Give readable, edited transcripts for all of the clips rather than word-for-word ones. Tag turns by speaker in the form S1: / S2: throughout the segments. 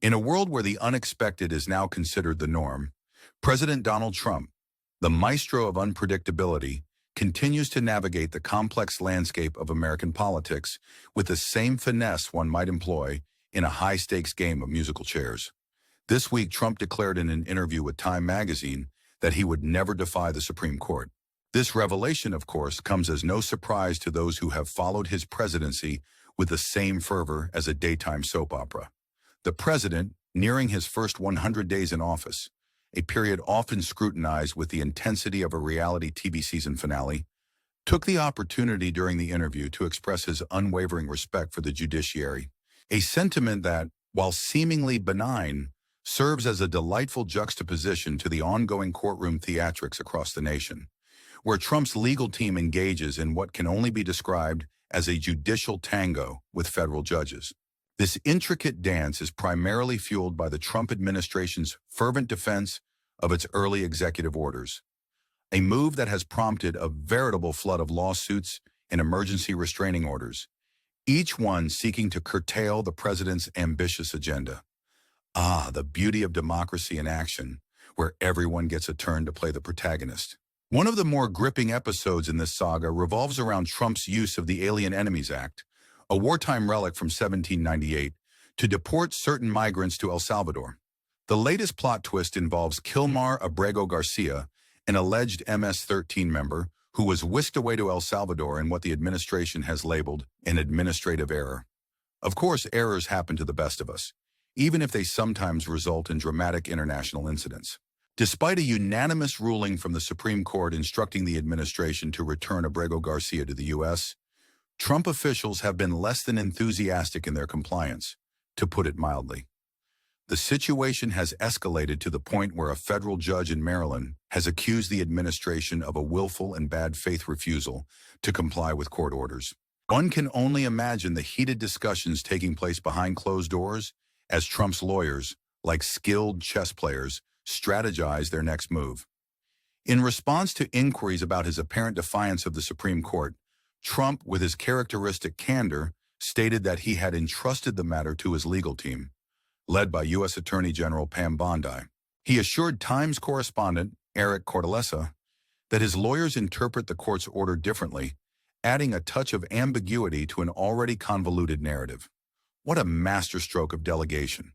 S1: In a world where the unexpected is now considered the norm, President Donald Trump, the maestro of unpredictability, continues to navigate the complex landscape of American politics with the same finesse one might employ in a high-stakes game of musical chairs. This week, Trump declared in an interview with Time magazine that he would never defy the Supreme Court. This revelation, of course, comes as no surprise to those who have followed his presidency with the same fervor as a daytime soap opera. The president, nearing his first 100 days in office, a period often scrutinized with the intensity of a reality TV season finale, took the opportunity during the interview to express his unwavering respect for the judiciary, a sentiment that, while seemingly benign, serves as a delightful juxtaposition to the ongoing courtroom theatrics across the nation, where Trump's legal team engages in what can only be described as a judicial tango with federal judges. This intricate dance is primarily fueled by the Trump administration's fervent defense of its early executive orders, a move that has prompted a veritable flood of lawsuits and emergency restraining orders, each one seeking to curtail the president's ambitious agenda. Ah, the beauty of democracy in action, where everyone gets a turn to play the protagonist. One of the more gripping episodes in this saga revolves around Trump's use of the Alien Enemies Act, a wartime relic from 1798, to deport certain migrants to El Salvador. The latest plot twist involves Kilmar Abrego Garcia, an alleged MS-13 member who was whisked away to El Salvador in what the administration has labeled an administrative error. Of course, errors happen to the best of us, even if they sometimes result in dramatic international incidents. Despite a unanimous ruling from the Supreme Court instructing the administration to return Abrego Garcia to the U.S., Trump officials have been less than enthusiastic in their compliance, to put it mildly. The situation has escalated to the point where a federal judge in Maryland has accused the administration of a willful and bad faith refusal to comply with court orders. One can only imagine the heated discussions taking place behind closed doors as Trump's lawyers, like skilled chess players, strategize their next move. In response to inquiries about his apparent defiance of the Supreme Court, Trump, with his characteristic candor, stated that he had entrusted the matter to his legal team, led by U.S. Attorney General Pam Bondi. He assured Times correspondent Eric Cortellessa that his lawyers interpret the court's order differently, adding a touch of ambiguity to an already convoluted narrative. What a masterstroke of delegation.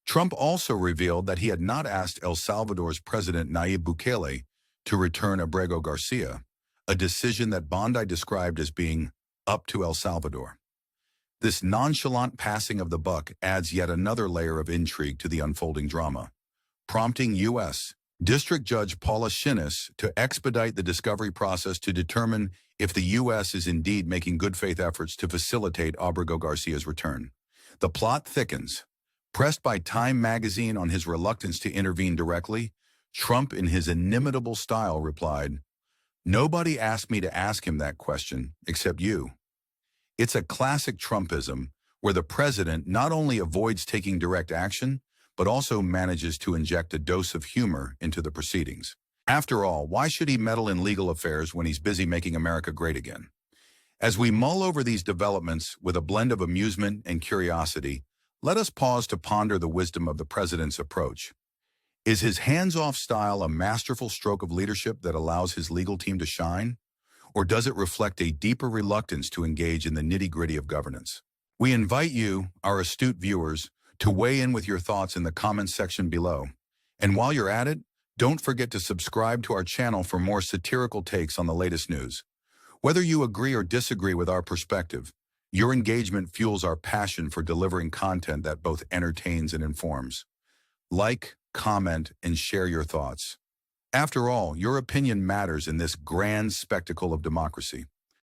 S1: Trump also revealed that he had not asked El Salvador's President Nayib Bukele to return Abrego Garcia, a decision that Bondi described as being up to El Salvador. This nonchalant passing of the buck adds yet another layer of intrigue to the unfolding drama, prompting U.S. District Judge Paula Shinnis to expedite the discovery process to determine if the U.S. is indeed making good faith efforts to facilitate Abrego Garcia's return. The plot thickens. Pressed by Time magazine on his reluctance to intervene directly, Trump, in his inimitable style, replied, "Nobody asked me to ask him that question, except you." It's a classic Trumpism, where the president not only avoids taking direct action, but also manages to inject a dose of humor into the proceedings. After all, why should he meddle in legal affairs when he's busy making America great again? As we mull over these developments with a blend of amusement and curiosity, let us pause to ponder the wisdom of the president's approach. Is his hands-off style a masterful stroke of leadership that allows his legal team to shine? Or does it reflect a deeper reluctance to engage in the nitty-gritty of governance? We invite you, our astute viewers, to weigh in with your thoughts in the comments section below. And while you're at it, don't forget to subscribe to our channel for more satirical takes on the latest news. Whether you agree or disagree with our perspective, your engagement fuels our passion for delivering content that both entertains and informs. Like, comment, and share your thoughts. After all, your opinion matters in this grand spectacle of democracy.